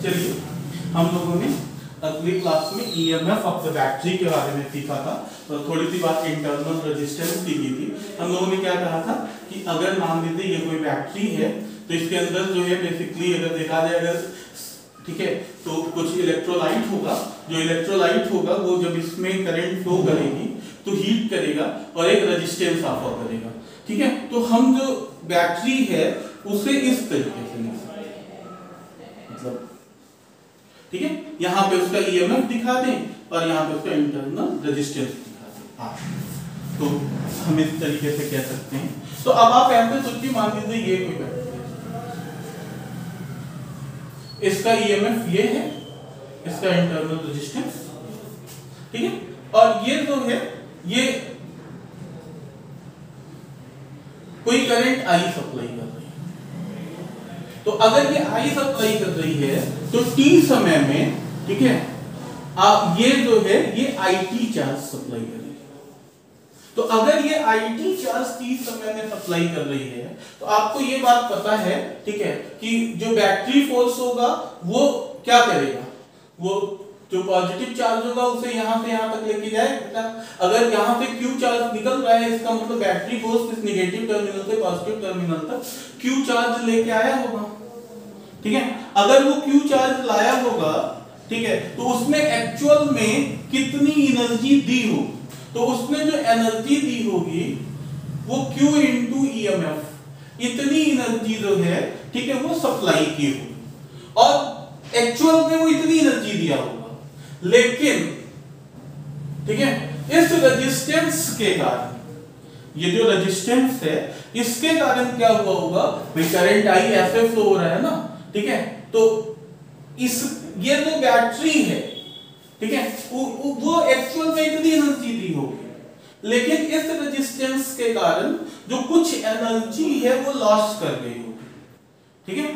चलिए, हम लोगों ने अगली क्लास में ईएमएफ ऑफ द बैटरी के बारे में सीखा था। तो थोड़ी सी बात इंटरनल रेजिस्टेंस की थी। हम लोगों ने क्या कहा था कि अगर मान लीजिए ये कोई बैटरी है तो इसके अंदर जो है बेसिकली अगर देखा जाए, अगर ठीक है, तो कुछ इलेक्ट्रोलाइट होगा। जो इलेक्ट्रोलाइट होगा वो जब इसमें करंट फ्लो करेगी तो हीट करेगा और एक रेजिस्टेंस ऑफर करेगा। ठीक है, तो हम जो बैटरी है उसे इस तरीके से लिख सकते हैं, मतलब ठीक है, यहाँ पे उसका ईएमएफ दिखा दें और यहाँ पे उसका इंटरनल रेजिस्टेंस दिखा दें। हाँ, तो हम इस तरीके से कह सकते हैं। तो अब आप ऐसे सोचिए, मान लीजिए ये कोई बैटरी है, इसका ईएमएफ ये है, इसका इंटरनल रेजिस्टेंस, ठीक है, और ये जो है ये कोई करंट आई सप्लाई कर रही है। तो अगर ये आई सप्लाई कर रही है तो टी समय में, ठीक है, ये जो है ये आईटी चार्ज सप्लाई करेगी। तो अगर ये आईटी चार्ज टी समय में सप्लाई कर रही है तो आपको ये बात पता है, ठीक है, कि जो बैटरी फोर्स होगा वो क्या करेगा, वो जो पॉजिटिव चार्ज होगा उसे यहां से यहां तक लेके जाएगा। अगर यहां से क्यू चार्ज निकल रहा है, इसका मतलब बैटरी फोर्स इस नेगेटिव टर्मिनल से पॉजिटिव टर्मिनल तक क्यू चार्ज लेके आया होगा। ठीक है, अगर वो क्यू चार्ज लाया होगा, ठीक है, तो उसने एक्चुअल में कितनी एनर्जी दी हो, तो उसने जो एनर्जी दी होगी वो Q इंटू ईएमएफ, इतनी एनर्जी जो है, ठीक है, वो सप्लाई की होगी और एक्चुअल में वो इतनी एनर्जी दिया होगा। लेकिन ठीक है, इस रेजिस्टेंस के कारण, ये जो रेजिस्टेंस है इसके कारण क्या हुआ होगा, भाई करंट आई ऐसे फ्लो हो रहा है ना, ठीक है, तो इस ये जो बैटरी है, ठीक है, वो एक्चुअल में इतनी एनर्जी दी होगी, लेकिन इस रेजिस्टेंस के कारण जो कुछ एनर्जी है वो लॉस कर गई होगी। ठीक है,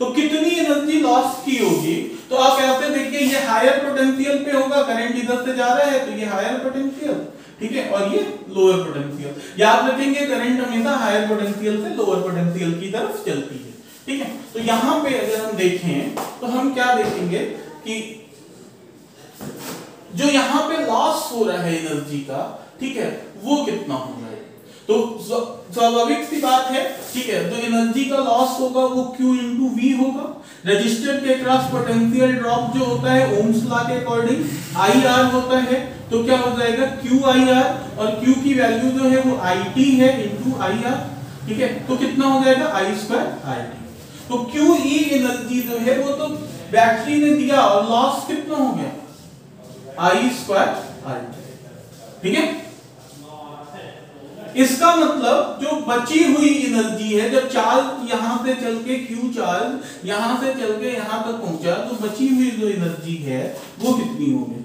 तो कितनी एनर्जी लॉस की होगी, तो आप ऐसे देखिए, ये हायर पोटेंशियल पे होगा, करंट इधर से जा रहा है तो ये हायर पोटेंशियल, ठीक है, और ये लोअर पोटेंशियल। याद रखेंगे करंट हमेशा हायर पोटेंशियल से लोअर पोटेंशियल की तरफ चलती है। ठीक है, तो यहां पे अगर हम देखें तो हम क्या देखेंगे कि जो यहां पे लॉस हो रहा है एनर्जी का, ठीक है, वो कितना हो रहा है। तो स्वाभाविक सी बात है, ठीक है, तो एनर्जी का लॉस होगा वो Q इंटू V होगा। रजिस्टर के अक्रॉस पोटेंशियल ड्रॉप जो होता है ओम्स लॉ के अकॉर्डिंग IR होता है, तो क्या हो जाएगा QIR, और Q की वैल्यू जो है वो IT है इंटू IR। ठीक है, तो कितना हो जाएगा I स्क्वायर RT। तो QE एनर्जी जो है वो तो बैटरी ने दिया और लॉस कितना हो गया I स्क्वायर RT। ठीक है, इसका मतलब जो बची हुई एनर्जी है, जब चार्ज यहां से चल के Q चार्ज यहां से चल के यहां तक पहुंचा, तो बची हुई जो एनर्जी है वो कितनी होगी।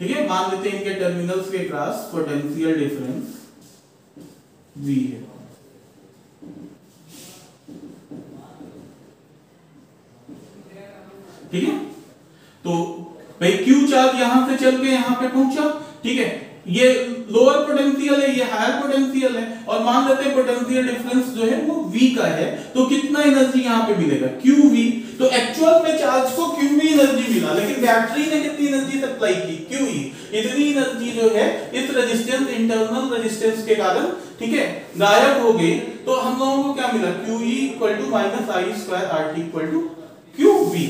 ठीक है, मान लेते हैं इनके टर्मिनल्स के क्रॉस पोटेंशियल डिफरेंस V है। ठीक है, तो भाई Q चार्ज यहां से चल के यहां पे पहुंचा, ठीक है, ये लोअर पोटेंशियल है, ये हायर पोटेंशियल है, और मान लेते हैं पोटेंशियल डिफरेंस जो है वो V का है, तो कितना एनर्जी यहां पे मिलेगा QV। तो एक्चुअल में चार्ज को QV एनर्जी मिला, लेकिन बैटरी ने कितनी एनर्जी सप्लाई की QE। इतनी एनर्जी जो है इस रेजिस्टेंस, इंटरनल रेजिस्टेंस के कारण, ठीक है, गायब हो गई। तो हम लोगों को क्या मिला, QE equal to minus I square RT equal to QV।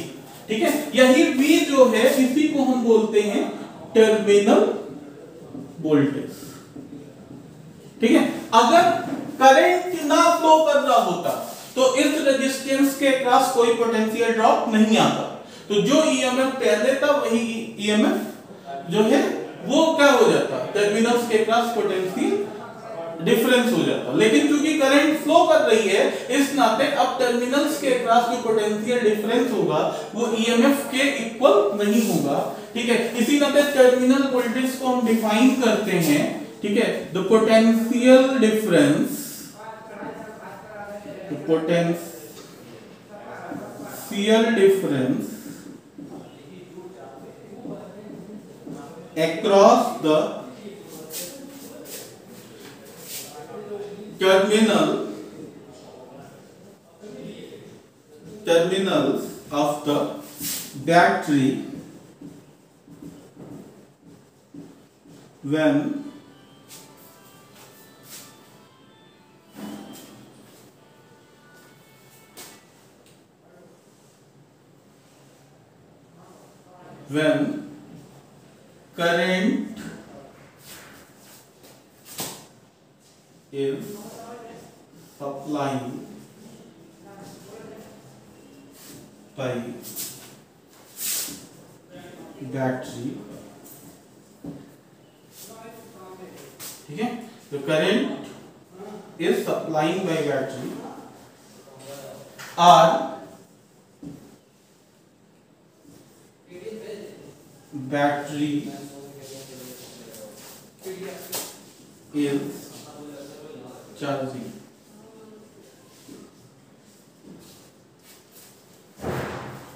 ठीक है, यही V जो है इसी को हम बोलते हैं टर्मिनल वोल्टेज। ठीक है, अगर करंट ना फ्लो कर रहा होता तो इस रेजिस्टेंस के क्रॉस कोई पोटेंशियल ड्रॉप नहीं आता, तो जो ईएमएफ पहले था वही ईएमएफ जो है वो क्या हो जाता, टर्मिनल्स के क्रॉस पोटेंशियल डिफरेंस हो जाता। लेकिन क्योंकि करंट फ्लो कर रही है, इस नाते अब टर्मिनल्स के क्रॉस जो पोटेंशियल डिफरेंस होगा वो ईएमएफ के इक्वल नहीं होगा। ठीक है, इसी नाते टर्मिनल वोल्टेज को हम डिफाइन करते हैं, ठीक है, the potential difference, across the terminals of the battery when current is supplying by battery, ठीक है। तो current is supplying bye battery और बैटरी इज चार्जिंग,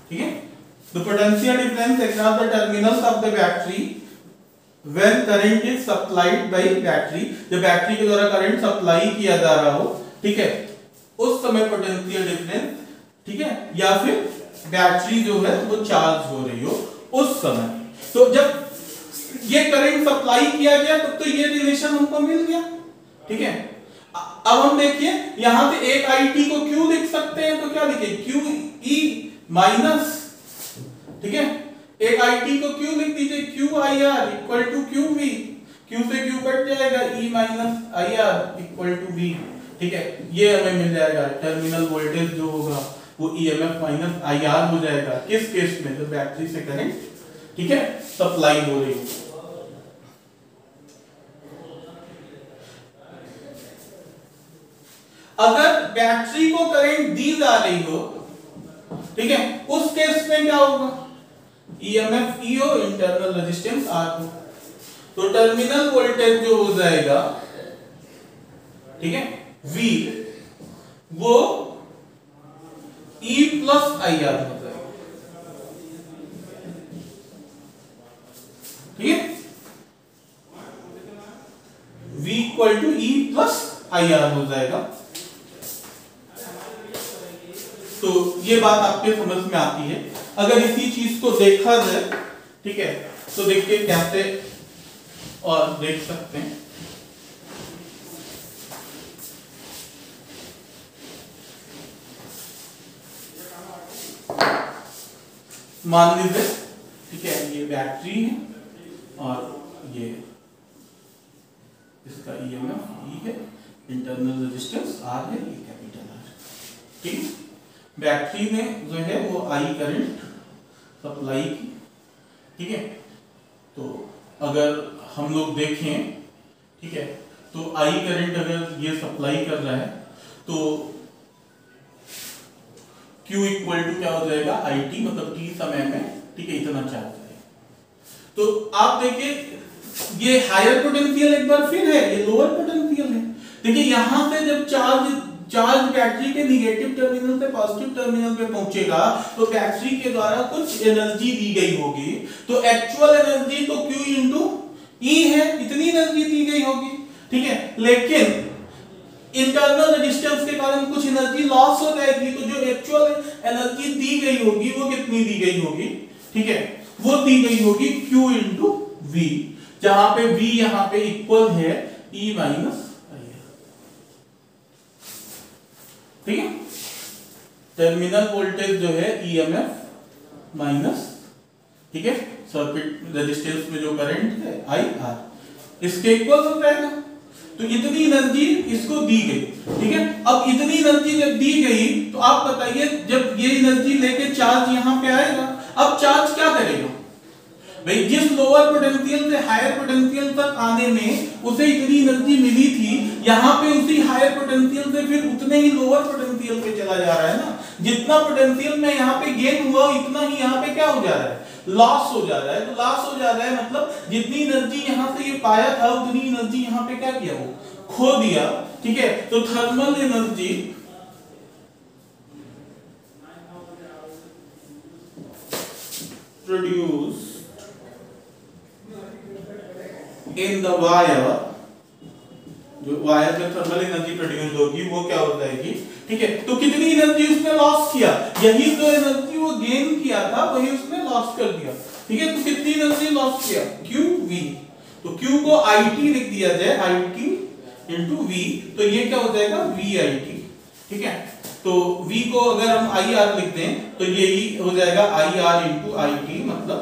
ठीक है। The potential difference across the terminals of the battery when current is supplied by battery, जब battery के द्वारा current supply किया जा रहा हो, ठीक है, उस समय पोटेंशियल डिफरेंस, ठीक है, या फिर बैटरी जो है वो चार्ज हो रही हो उस समय। तो जब ये करंट सप्लाई किया गया तब तो ये रिलेशन हमको मिल गया, ठीक है। अब हम देखिए यहां से एक IT को Q लिख सकते हैं, तो क्या लिखे, QE माइनस, ठीक है, एक IT को Q लिख दीजिए, QIR equal to QV, Q से Q कट जाएगा, E minus IR equal to V, ठीक है। ये हमें मिल जाएगा, टर्मिनल वोल्टेज जो होगा वो EMF माइनस IR हो जाएगा, किस केस में, जब बैटरी से करंट, ठीक है, सप्लाई हो रही हो। अगर बैटरी को करंट दी जा रही हो, ठीक है, उस केस में क्या होगा, EMF E हो, इंटरनल रेजिस्टेंस R हो, तो टर्मिनल वोल्टेज जो हो जाएगा, ठीक है, V वो E प्लस IR हो जाएगा, ठीक है, V equal to E plus IR हो जाएगा। तो ये बात आपके समझ में आती है। अगर इसी चीज को देखा जाए, ठीक है, तो देखिए कैसे और देख सकते हैं। मान लीजिए, ठीक है, ये बैटरी है और ये इसका EMF E है, इंटरनल रेजिस्टेंस R है, ये कैपिटल R, ठीक है। बैटरी में जो है वो I करंट सप्लाई की, ठीक है। तो अगर हम लोग देखें, ठीक है, तो I करंट अगर ये सप्लाई कर रहा है तो Q इक्वल टू क्या हो जाएगा, IT, मतलब T समय में, ठीक है, इतना चार्ज है। तो आप देखिए ये हायर पोटेंशियल एक बार फिर है, ये लोअर पोटेंशियल है। देखिए यहां से जब चार्ज बैटरी के निगेटिव टर्मिनल से पॉजिटिव टर्मिनल पे पहुंचेगा तो बैटरी के द्वारा कुछ एनर्जी दी गई होगी, तो एक्चुअल एनर्जी तो Q इंटू E है, इतनी एनर्जी दी गई होगी, ठीक है। लेकिन इंटरनल रेजिस्टेंस के कारण कुछ एनर्जी लॉस हो जाएगी, तो जो एक्चुअल एनर्जी दी गई होगी वो कितनी दी गई होगी, ठीक है, वो दी गई होगी Q इंटू V, जहां पे V यहां पे इक्वल है E माइनस, ठीक है। टर्मिनल वोल्टेज जो है EMF माइनस, ठीक है, सर्किट रेजिस्टेंस में जो करंट है IR, इसके इक्वल हो जाएगा। तो इतनी एनर्जी इसको दी गई, ठीक है। अब इतनी एनर्जी जब दी गई तो आप बताइए, जब ये एनर्जी लेके चार्ज यहां पे आएगा, अब चार्ज क्या करेगा भाई, जिस लोअर पोटेंशियल से हायर पोटेंशियल तक आने में उसे इतनी एनर्जी मिली थी, यहाँ पे उसी हायर पोटेंशियल से फिर उतने ही लोअर पोटेंशियल पे चला जा रहा है ना। जितना पोटेंशियल में यहाँ पे गेन हुआ उतना ही यहाँ पे क्या हो जा रहा है, लॉस हो जा रहा है। तो लॉस हो जा रहा है मतलब जितनी एनर्जी यहाँ से ये पाया था उतनी एनर्जी यहाँ पे क्या किया, वो खो दिया, ठीक है। तो thermal energy produce in the wire जो वायर में थर्मल एनर्जी प्रोड्यूस होगी वो क्या हो जाएगी, ठीक है। तो कितनी एनर्जी उसने लॉस किया, यही जो एनर्जी वो गेन किया था वही उसने लॉस कर दिया, ठीक है। तो कितनी एनर्जी लॉस किया, QV। तो Q को IT लिख दिया जाए, IT into V, तो ये क्या हो जाएगा VIT, ठीक है। तो V को अगर हम IR लिख दें तो यही हो जाएगा IR into IT, मतलब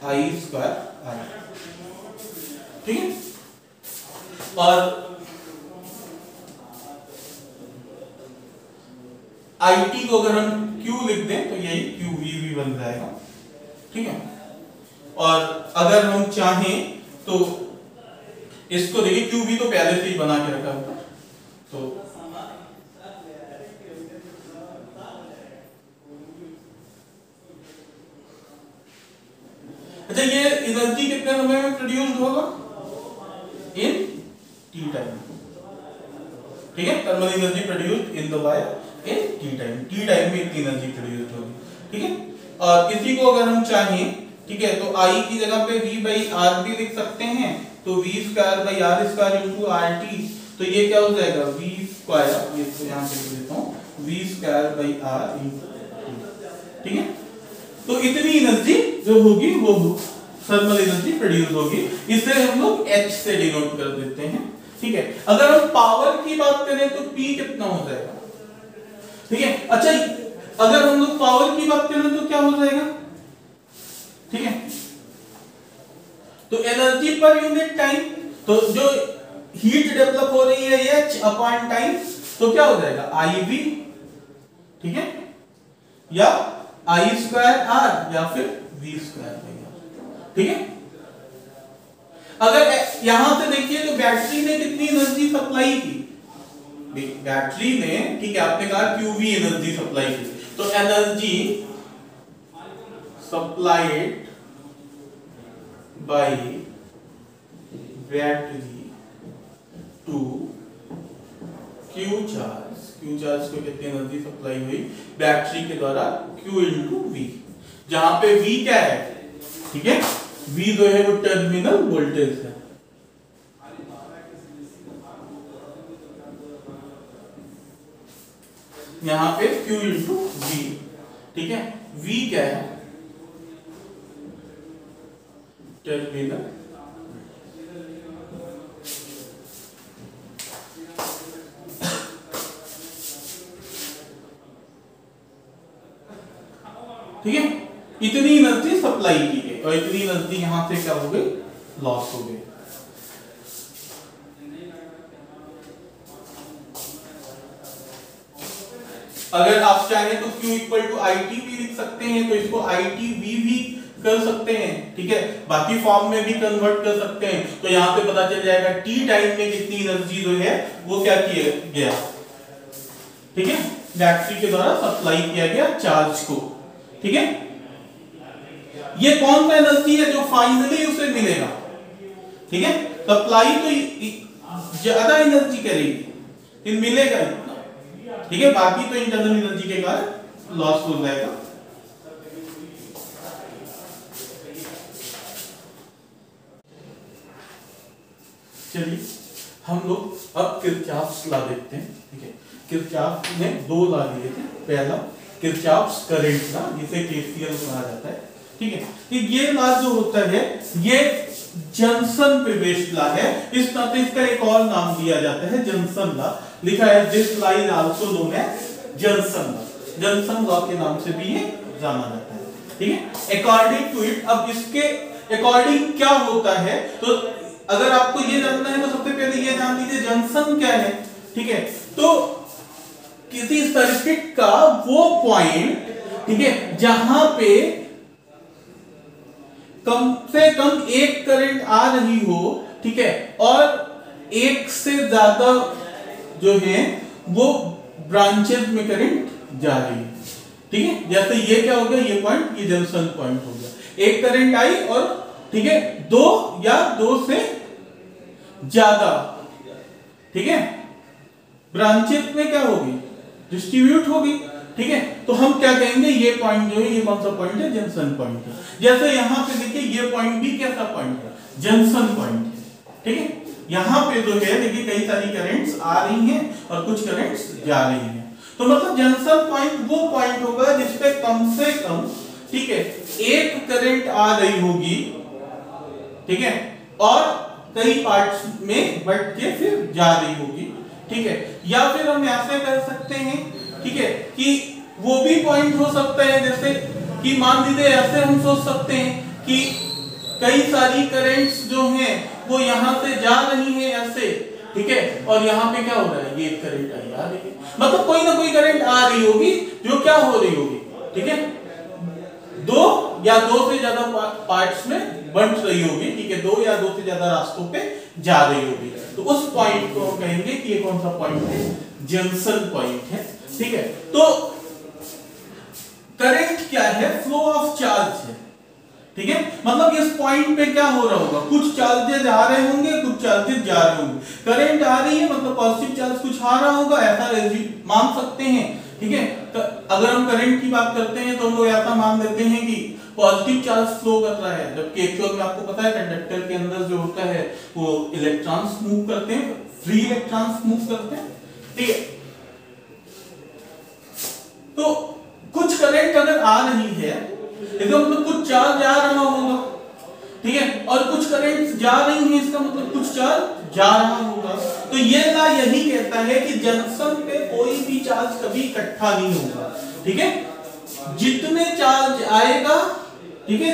I स्क्वायर I, ठीक है। और IT को अगर हम Q लिख दें तो यही QVV बन जाएगा, ठीक है। और अगर हम चाहें तो इसको देखिए, QV तो पहले से ही बना के रखा है, तो अच्छा ये एनर्जी कितने समय में प्रोड्यूस होगा, इन T टाइम, ठीक है। Thermal energy produced in the wire in T time, T time में इतनी एनर्जी प्रोड्यूस होगी, ठीक है। और इसी को अगर हम चाहें, ठीक है, तो I की जगह पे V by R भी लिख सकते हैं, तो V square by R square into RT, तो ये क्या हो जाएगा V स्क्वायर, ये तो यहां पे लिख देता हूं, V square by R into T, ठीक है। तो इतनी एनर्जी जो होगी वो थर्मल एनर्जी प्रोड्यूस होगी, इसे हम लोग H से डिनोट कर देते हैं, ठीक है। अगर हम पावर की बात करें तो P कितना हो जाएगा, ठीक है। अच्छा अगर हम लोग पावर की बात करें तो क्या हो जाएगा, ठीक है। तो एनर्जी पर यूनिट टाइम, तो जो हीट डेवलप हो रही है H अपॉन टाइम, तो क्या हो जाएगा IV, ठीक है, या I स्क्वायर R या फिर V स्क्वायर, ठीक है। अगर यहां से देखिए तो बैटरी ने कितनी एनर्जी सप्लाई की, बैटरी ने, ठीक है, आपने कहा QV एनर्जी सप्लाई की, तो energy supplied by battery to Q charge को कितनी एनर्जी सप्लाई हुई बैटरी के द्वारा, Q इंटू V, जहां पे V क्या है, ठीक है, V जो है वो टर्मिनल वोल्टेज है, यहां पे Q इंटू V, ठीक है। V क्या है, टर्मिनल, ठीक है। इतनी एनर्जी सप्लाई की गई और इतनी एनर्जी यहां से क्या हो गई, लॉस हो गई। अगर आप चाहें तो Q इक्वल टू IT भी लिख सकते हैं, तो इसको ITV भी कर सकते हैं, ठीक है, बाकी फॉर्म में भी कन्वर्ट कर सकते हैं, तो यहां पे पता चल जाएगा T टाइम में कितनी एनर्जी जो है वो क्या किया गया, ठीक है, बैटरी के द्वारा सप्लाई किया गया चार्ज को, ठीक है। ये कौन सा एनर्जी है जो फाइनली उसे मिलेगा, ठीक है, सप्लाई तो ज्यादा एनर्जी करेगी, फिर मिलेगा इतना, ठीक है, बाकी तो इंटरनल एनर्जी के कारण लॉस हो जाएगा। चलिए हम लोग अब किरचॉफ्स लॉ देखते हैं, ठीक है। किरचॉफ ने दो लॉ दिए थे, पहला किरचॉफ्स करंट लॉ, जिसे KCL कहा जाता है, ठीक है। कि ये लॉ जो होता है ये जंक्शन पे बेस्ड लॉ है, इस नाते इसका एक और नाम दिया जाता है जंक्शन लॉ, लिखा है this law is also known as junction law, junction law के नाम से भी ये जाना जाता है, ठीक है। अकॉर्डिंग टू इट, अब इसके अकॉर्डिंग क्या होता है, तो अगर आपको ये जानना है तो सबसे पहले ये जान लीजिए जंक्शन क्या है, ठीक है। तो किसी सर्किट का वो पॉइंट, ठीक है, जहां पे कम से कम एक करंट आ रही हो, ठीक है, और एक से ज्यादा जो है वो ब्रांचेस में करंट जा रही है, ठीक है। जैसे ये क्या हो गया, ये पॉइंट, ये जंक्शन पॉइंट हो गया, एक करंट आई और, ठीक है, दो या दो से ज्यादा, ठीक है, ब्रांचेस में क्या होगी, डिस्ट्रीब्यूट होगी, ठीक है। तो हम क्या कहेंगे, ये पॉइंट जो है ये कौन सा पॉइंट है, जंक्शन पॉइंट है। जैसे यहां पे देखिए ये पॉइंट भी कैसा पॉइंट है, जंक्शन पॉइंट है, ठीक है। यहाँ पे जो है देखिए कई सारी करंट्स आ रही हैं और कुछ करंट्स जा रही हैं। तो मतलब जंक्शन पॉइंट वो पॉइंट होगा जिसपे कम से कम, ठीक है, एक करंट आ रही होगी, ठीक है, और कई पार्ट्स में बढ़ के फिर जा रही होगी, ठीक है। या फिर हम ऐसे कर सकते हैं, ठीक है, कि वो भी पॉइंट हो सकता है जैसे कि मान लीजिए ऐसे हम सोच सकते हैं कि कई सारी करंट्स जो हैं वो यहां से जा रही हैं ऐसे, ठीक है, और यहाँ पे क्या हो रहा है, ये करंट आ रही है, मतलब कोई ना कोई करंट आ रही होगी जो क्या हो रही होगी, ठीक है, दो या दो से ज्यादा पार्ट्स में बंट रही होगी, ठीक है, दो या दो से ज्यादा रास्तों पे जा रही होगी। तो उस पॉइंट को हम कहेंगे कि ये कौन सा पॉइंट है, जंक्शन पॉइंट है, ठीक है। तो करंट क्या है, फ्लो ऑफ चार्ज है, ठीक है, मतलब इस पॉइंट पे क्या हो रहा होगा, कुछ चार्जेस आ रहे होंगे, कुछ चार्जेस जा रहे होंगे, करंट आ रही है मतलब पॉजिटिव चार्ज कुछ आ रहा होगा, ऐसा मान सकते हैं, ठीक है। अगर हम करंट की बात करते हैं तो हम लोग ऐसा मान लेते हैं कि पॉजिटिव चार्ज फ्लो कर रहा है, जबकि एक्चुअल में आपको पता है कंडक्टर के अंदर जो होता है वो इलेक्ट्रॉन्स मूव करते हैं, फ्री इलेक्ट्रॉन्स मूव करते हैं, ठीक है। तो कुछ करंट अगर आ रही है इसका मतलब कुछ चार्ज जा रहा होगा, ठीक है, और कुछ करंट जा रही है इसका मतलब कुछ चार्ज जा रहा होगा। तो ये ना यही कहता है कि जंक्शन पे कोई भी चार्ज कभी इकट्ठा नहीं होगा, ठीक है, जितने चार्ज आएगा, ठीक है,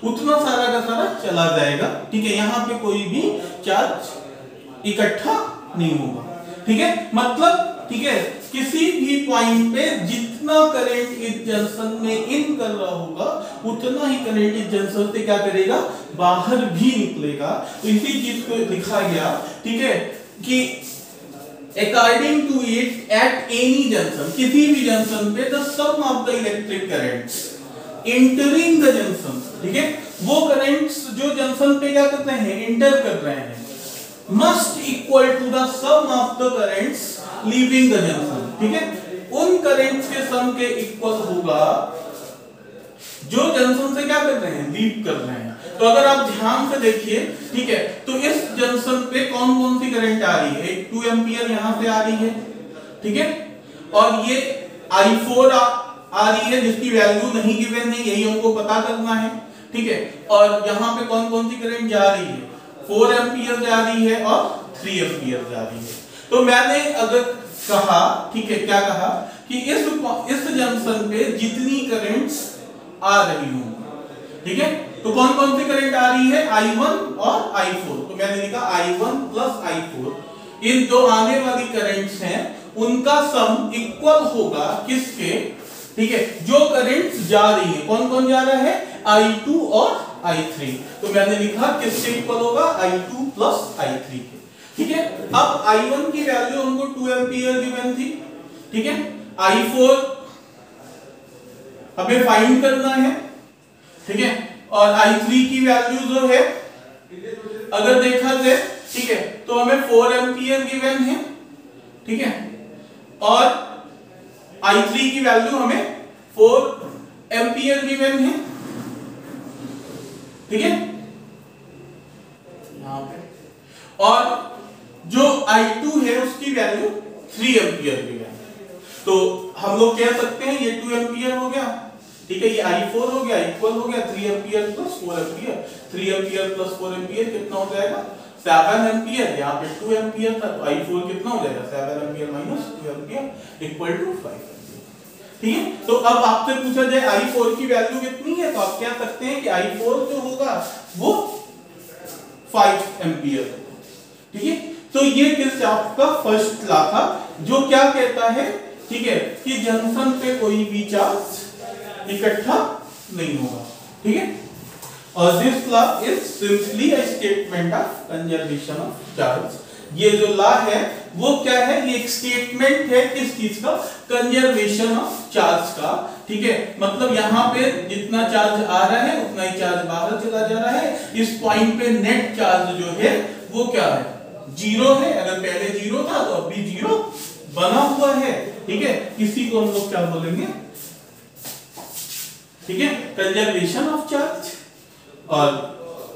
उतना सारा का सारा चला जाएगा, ठीक है, यहाँ पे कोई भी चार्ज इकट्ठा नहीं होगा, ठीक है, मतलब, ठीक है, किसी भी पॉइंट पे जितना करंट इस जंक्शन में इन कर रहा होगा उतना ही करंट इस जंक्शन से क्या करेगा, बाहर भी निकलेगा। तो इसी चीज को लिखा गया, ठीक है, कि according to it at any junction, किसी भी जंक्शन पे the sum of the electric currents entering the junction, ठीक है, वो करंट्स जो जंक्शन पे क्या कर रहे हैं, एंटर कर रहे हैं, must equal to the sum of the currents leaving the junction, ठीक है, उन करंट्स के सम के इक्वल होगा जो जंक्शन से क्या कर रहे हैं, लीव कर रहे हैं। तो अगर आप ध्यान से देखिए, ठीक है, तो इस जंक्शन पे कौन कौन सी करंट आ रही है, एक 2 एम्पियर यहां से आ रही है, ठीक है, और ये I4 आ रही है जिसकी वैल्यू नहीं गिवन है, यही हमको पता करना है, ठीक है, और यहां पे कौन कौन सी करंट जा रही है, 4 एम्पियर जा रही है और 3 एम्पियर जा रही है। तो मैंने अगर कहा, ठीक है, क्या कहा कि इस जंक्शन पे जितनी करंट्स आ रही होंगी, ठीक है, तो कौन कौन सी करंट आ रही है, I1 और I4, तो मैंने लिखा I1 प्लस I4, इन जो आने वाली करंट्स हैं उनका सम इक्वल होगा किसके, ठीक है, जो करंट्स जा रही है, कौन कौन जा रहा है, I2 और I3, तो मैंने लिखा किससे इक्वल होगा, I2 प्लस I3 के, ठीक है। अब I1 की वैल्यू हमको 2 एम्पियर गिवन थी, ठीक है, I4 हमें फाइंड करना है, ठीक है, और I3 की वैल्यू जो है अगर देखा जाए, ठीक है, तो हमें 4 एम्पियर गिवन है, ठीक है, और I3 की वैल्यू हमें 4 एम्पियर गिवन है, ठीक है, यहां पे, और जो I2 है उसकी वैल्यू 3 एम्पियर गिवन है। तो हम लोग कह सकते हैं ये 2 एम्पियर हो गया, ठीक है, ये I4 हो गया, इक्वल हो गया 3 ampere plus 4 ampere, 3 ampere plus 4 ampere कितना हो जाएगा, 7 एम्पियर, यहाँ पे 2 एम्पियर था, तो I4 कितना हो जाएगा, 7 ampere minus 2 ampere equal to 5 ampere, ठीक है। तो अब आपसे पूछा जाए I4 की वैल्यू कितनी है, तो आप कह सकते हैं कि I4 जो होगा वो 5 एम्पियर, ठीक है। तो ये किरचॉफ का फर्स्ट लॉ था जो क्या कहता है, ठीक है, कि जंक्शन पे कोई भी चार्ज इकट्ठा नहीं होगा, ठीक है, और this law is simply a statement of conservation of charge. ये जो लॉ है वो क्या है, ये एक स्टेटमेंट है किस चीज का, कंजर्वेशन ऑफ चार्ज का, ठीक है, मतलब यहाँ पे जितना चार्ज आ रहा है उतना ही चार्ज बाहर चला जा रहा है, इस पॉइंट पे नेट चार्ज जो है वो क्या है, 0 है, अगर पहले 0 था तो अब भी 0 बना हुआ है, ठीक है, इसी को हम लोग क्या बोलेंगे, ठीक है, कंजर्वेशन ऑफ चार्ज, और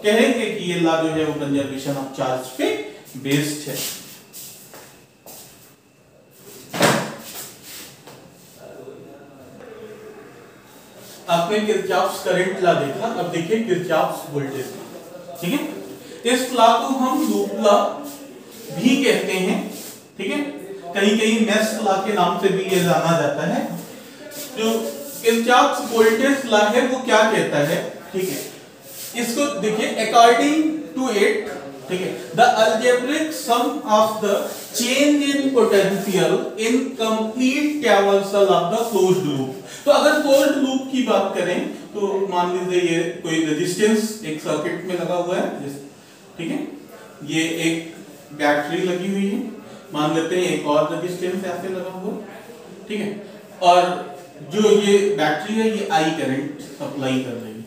कहेंगे कि ये लॉ जो है वो कंजर्वेशन ऑफ चार्ज पे बेस्ड है। आपने किरचॉफ्स करंट लॉ देखा, अब देखिए किरचॉफ्स वोल्टेज लॉ। ठीक है, इस लॉ को हम लूप लॉ भी कहते हैं। ठीक है, कहीं कहीं मेश लॉ के नाम से भी ये जाना जाता है। जो किरचॉफ्स वोल्टेज लॉ है वो क्या कहता है? ठीक है, इसको देखिए, अकॉर्डिंग टू इट, ठीक है, the algebraic sum of the change in potential in complete traversal of the closed loop. तो अगर क्लोज्ड लूप की बात करें तो मान लीजिए ये कोई रेजिस्टेंस एक सर्किट में लगा हुआ है, ठीक है, ये एक बैटरी लगी हुई है, मान लेते हैं एक और रेजिस्टेंस ऐसे लगा हुआ, ठीक है, और जो ये बैटरी है ये आई करंट सप्लाई कर रही है।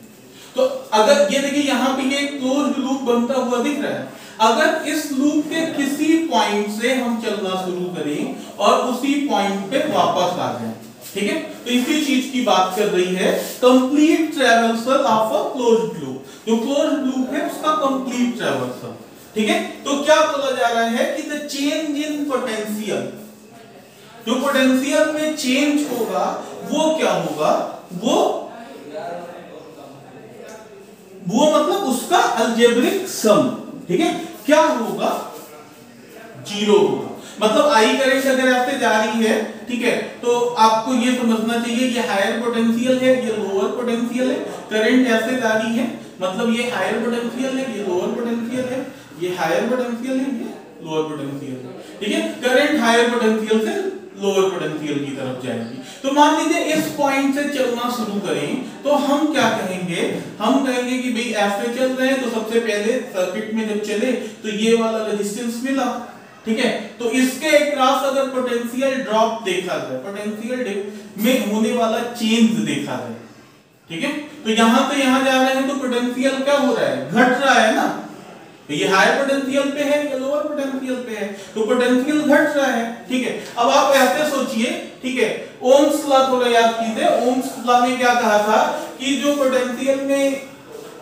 तो अगर ये देखिए यहाँ पे ये क्लोज्ड लूप बनता हुआ दिख रहा है, अगर इस लूप के किसी पॉइंट से हम चलना शुरू करें और उसी पॉइंट पे वापस आ जाएं, ठीक है, तो इसी चीज की बात कर रही है complete traversal of a closed loop. जो क्लोज्ड लूप है उसका कंप्लीट ट्रैवर्सल, ठीक है। तो क्या बोला जा रहा है कि द चेंज इन पोटेंशियल, जो पोटेंशियल में चेंज होगा वो क्या होगा, वो मतलब उसका अलजेब्रिक सम, ठीक है, क्या होगा, 0 होगा। मतलब आई करंट अगर ऐसे जा रही है, ठीक है, तो आपको ये समझना चाहिए ये हायर पोटेंशियल है, ये लोअर पोटेंशियल है। करंट ऐसे जा रही है मतलब ये हायर पोटेंशियल है, ये लोअर पोटेंशियल है, ये हायर पोटेंशियल है, ये लोअर पोटेंशियल है, ठीक है। करंट हायर पोटेंशियल से लोअर पोटेंशियल की तरफ जाएगी। तो मान लीजिए इस पॉइंट से चलना शुरू करें तो हम क्या कहेंगे, हम कहेंगे कि भाई ऐसे चल रहे हैं तो सबसे पहले सर्किट में जब चले तो ये वाला रेजिस्टेंस मिला, ठीक है, तो इसके क्रॉस अगर पोटेंशियल ड्रॉप देखा जाए, पोटेंशियल में होने वाला चेंज देखा जाए, ठीक है, तो यहां से यहां जा रहे हैं तो पोटेंशियल क्या हो रहा है, घट रहा है ना, ये हायर पोटेंशियल पे है या लोअर पोटेंशियल पे है, तो पोटेंशियल घट रहा है, ठीक है। अब आप ऐसे सोचिए, ठीक है, ओम्स लॉ थोड़ा याद कीजिए। ओम्स लॉ में क्या कहा था कि जो पोटेंशियल में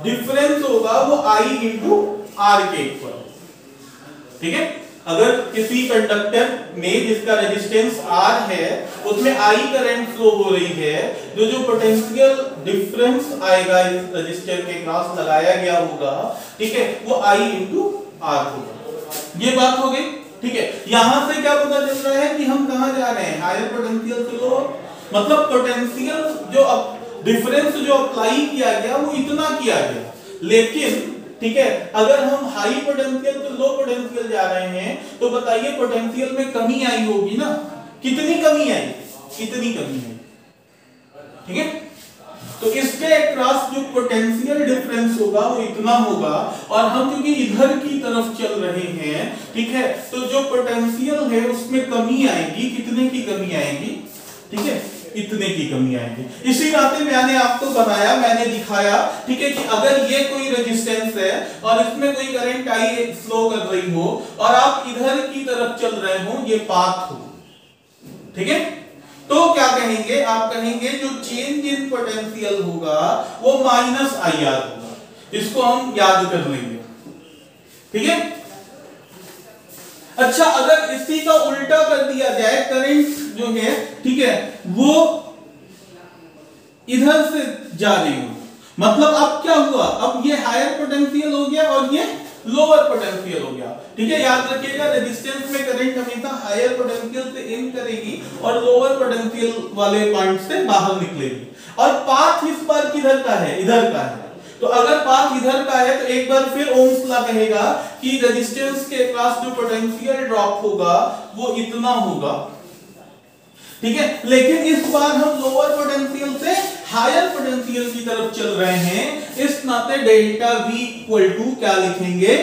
डिफरेंस होगा वो I इंटू आर के इक्वल, ठीक है। अगर किसी कंडक्टर में जिसका रेजिस्टेंस R है उसमें I करंट फ्लो हो रही है, जो पोटेंशियल डिफरेंस आएगा इस रेजिस्टर के क्रॉस लगाया गया होगा, ठीक है, वो I इंटू आर होगा। ये बात हो गई, ठीक है। यहां से क्या पता चल रहा है कि हम कहां जा रहे हैं, हायर पोटेंशियल से लोअर, मतलब पोटेंशियल जो डिफरेंस जो अप्लाई किया गया वो इतना किया गया, लेकिन ठीक है अगर हम हाई पोटेंशियल से लो पोटेंशियल जा रहे हैं तो बताइए पोटेंशियल में कमी आई होगी ना, कितनी कमी आई, इतनी कमी आई, ठीक है। तो इसके क्रॉस जो पोटेंशियल डिफरेंस होगा वो इतना होगा, और हम क्योंकि इधर की तरफ चल रहे हैं, ठीक है, तो जो पोटेंशियल है उसमें कमी आएगी, कितने की कमी आएगी, ठीक है, इतने की कमी आएगी। इसी नाते मैंने आपको बनाया, मैंने दिखाया, ठीक है, कि अगर ये कोई रेजिस्टेंस है और इसमें कोई करंट आई फ्लो कर रही हो और आप इधर की तरफ चल रहे हो, ये पाथ हो, ठीक है, तो क्या कहेंगे, आप कहेंगे जो चेंज इन पोटेंशियल होगा वो माइनस आई आर होगा। इसको हम याद कर लेंगे, ठीक है। अच्छा, अगर इसी का उल्टा कर दिया जाए, करंट जो है, ठीक है, वो इधर से जा रही हो, मतलब अब क्या हुआ, अब ये हायर पोटेंशियल हो गया और ये लोअर पोटेंशियल हो गया, ठीक है। याद रखिएगा रेजिस्टेंस में करंट हमेशा हायर पोटेंशियल से इन करेगी और लोअर पोटेंशियल वाले पॉइंट से बाहर निकलेगी, और पाथ इस बार किधर का है, इधर का है। तो अगर पाथ इधर का है तो एक बार फिर ओम्स लॉ कहेगा कि रेजिस्टेंस के पास जो पोटेंशियल ड्रॉप होगा वो इतना होगा, ठीक है। लेकिन इस बार हम लोअर पोटेंशियल से हायर पोटेंशियल की तरफ चल रहे हैं, इस नाते डेल्टा V इक्वल टू क्या लिखेंगे,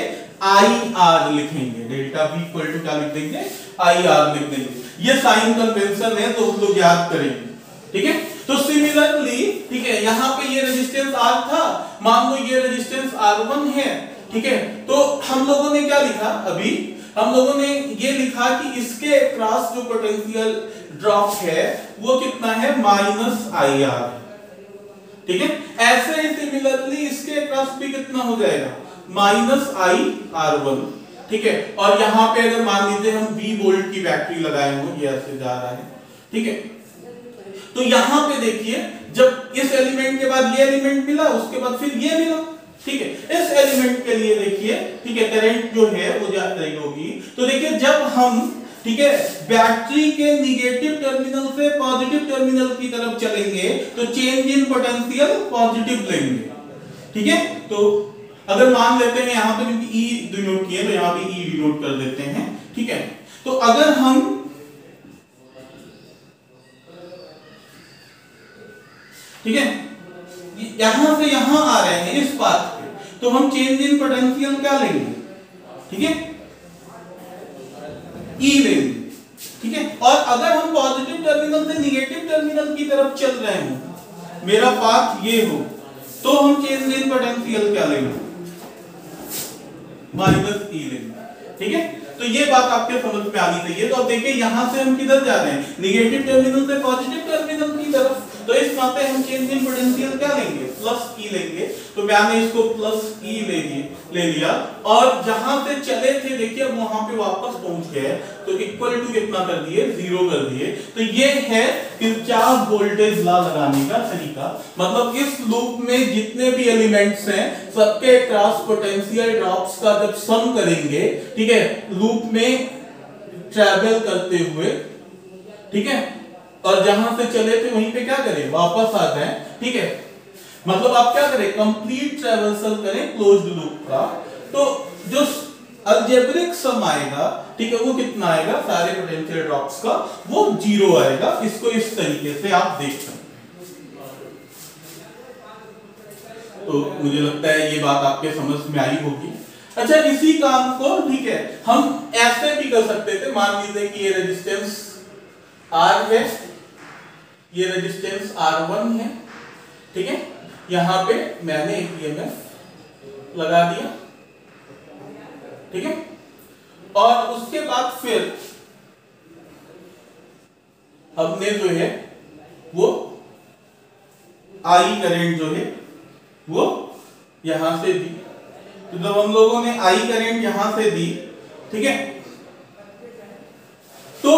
IR लिखेंगे। डेल्टा V इक्वल टू क्या लिख देंगे, IR लिख देंगे। ये साइन कन्वेंशन है तो हम लोग याद करेंगे, ठीक है। तो सिमिलरली, ठीक है, यहाँ पे ये रेजिस्टेंस R था, मान लो ये रेजिस्टेंस R1 है, ठीक है, तो हम लोगों ने क्या लिखा, अभी हम लोगों ने ये लिखा कि इसके क्रॉस जो पोटेंशियल ड्रॉप है वो कितना है, माइनस IR, ठीक है। ऐसे ही सिमिलरली इसके क्रॉस भी कितना हो जाएगा, माइनस IR1, ठीक है। और यहां पे अगर मान लीजिए हम 20 वोल्ट की बैटरी लगाए हो, ये ऐसे जा रहा है, ठीक है। तो यहां पे देखिए जब इस एलिमेंट के बाद ये एलिमेंट मिला, उसके बाद फिर ये मिला, ठीक है। इस एलिमेंट के लिए देखिए, ठीक है, करंट जो है वो जा रही होगी। तो देखिए जब हम, ठीक है, बैटरी के निगेटिव टर्मिनल से पॉजिटिव टर्मिनल की तरफ चलेंगे तो चेंज इन पोटेंशियल पॉजिटिव लेंगे, ठीक है। तो अगर मान लेते हैं यहां पे क्योंकि E डिनोट किए तो यहां पे E डिनोट कर देते हैं, ठीक है। तो अगर हम, ठीक है, यहां से यहां आ रहे हैं इस पाथ पे, तो हम चेंज इन पोटेंशियल क्या लेंगे, ठीक है, E लेंगे, ठीक है। और अगर हम पॉजिटिव टर्मिनल से निगेटिव टर्मिनल की तरफ चल रहे हो, मेरा पाथ ये हो, तो हम चेंज इन पोटेंशियल क्या लेंगे, -E लेंगे, ठीक है। तो ये बात आपके समझ में आनी चाहिए। तो अब देखिए यहां से हम किधर जा रहे हैं, निगेटिव टर्मिनल से पॉजिटिव टर्मिनल की तरफ, तो इस नाते हम चेंज इन पोटेंशियल क्या लेंगे, +E लेंगे। तो मैंने इसको +E ले लिया और जहां से चले थे देखिए अब वहां पे वापस पहुंच गए, तो इक्वल टू कितना कर दिए, 0 कर दिए। तो ये है किरचॉफ वोल्टेज लॉ लगाने का तरीका। मतलब इस लूप में जितने भी एलिमेंट्स हैं सबके क्रॉस पोटेंशियल ड्रॉप्स का जब सम करेंगे, ठीक है, लूप में ट्रैवल करते हुए, ठीक है, और जहां से चले थे वहीं पे क्या करें, वापस आ जाएं, ठीक है। मतलब आप क्या करें, कंप्लीट ट्रैवर्सल करें क्लोज्ड लूप का, तो जो अलजेब्रिक सम आएगा, ठीक है, वो कितना आएगा, सारे पोटेंशियल ड्रॉप्स का वो 0 आएगा। इसको इस तरीके से आप देख सकते हैं। तो मुझे लगता है ये बात आपके समझ में आई होगी। अच्छा, इसी काम को, ठीक है, हम ऐसे भी कर सकते थे। मान लीजिए कि ये रेजिस्टेंस R है, ये रेजिस्टेंस R1 है, ठीक है। यहां पे मैंने एक EMF लगा दिया, ठीक है। और उसके बाद फिर हमने जो है वो I करंट जो है वो यहां से दी। तो जब हम लोगों ने I करंट यहां से दी, ठीक है, तो